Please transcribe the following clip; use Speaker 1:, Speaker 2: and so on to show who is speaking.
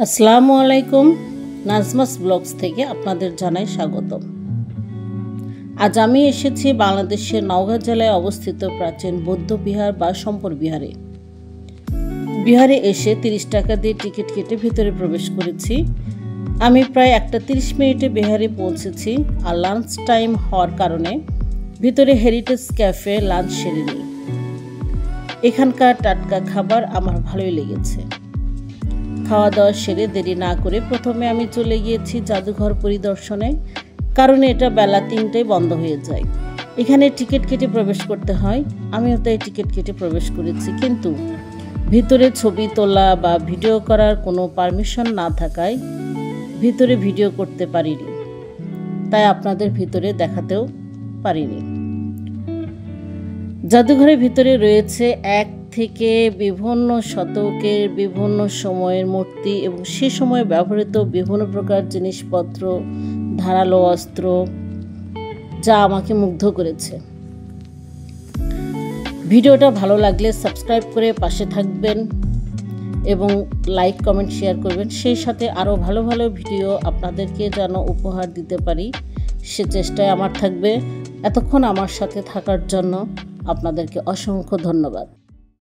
Speaker 1: আসসালামু আলাইকুম। নাজমাস ব্লগস থেকে আপনাদের জানাই স্বাগতম। আজ আমি এসেছি বাংলাদেশের নওগাঁ জেলায় অবস্থিত প্রাচীন বৌদ্ধ বিহার বা সম্পর বিহারে। বিহারে এসে 30 টাকা দিয়ে টিকিট কেটে ভিতরে প্রবেশ করেছি। আমি প্রায় 1:30 মিনিটে বিহারে পৌঁছেছি। আর লাঞ্চ টাইম হওয়ার কারণে ভিতরে হেরিটেজ ক্যাফে লাঞ্চ সেরে নিই। এখানকার টাটকা খাবার আমার ভালোই লেগেছে। খাওয়া দাওয়া সেরে দেরি না করে প্রথমে আমি চলে গিয়েছি জাদুঘর পরিদর্শনে, কারণ এটা বেলা 3টায় বন্ধ হয়ে যায়। এখানে টিকিট কেটে প্রবেশ করতে হয়। আমিও তাই টিকিট কেটে প্রবেশ করেছি, কিন্তু ভিতরে ছবি তোলা বা ভিডিও করার কোনো পারমিশন না থাকায় ভিতরে ভিডিও করতে পারিনি, তাই আপনাদের ভিতরে দেখাতেও পারিনি। জাদুঘরের ভিতরে রয়েছে এক থেকে বিভিন্ন শতকের বিভিন্ন সময়ের মূর্তি এবং সে সময়ে ব্যবহৃত বিভিন্ন প্রকার জিনিসপত্র, ধারালো অস্ত্র, যা আমাকে মুগ্ধ করেছে। ভিডিওটা ভালো লাগলে সাবস্ক্রাইব করে পাশে থাকবেন এবং লাইক, কমেন্ট, শেয়ার করবেন। সেই সাথে আরও ভালো ভালো ভিডিও আপনাদেরকে যেন উপহার দিতে পারি, সে চেষ্টায় আমার থাকবে। এতক্ষণ আমার সাথে থাকার জন্য আপনাদেরকে অসংখ্য ধন্যবাদ।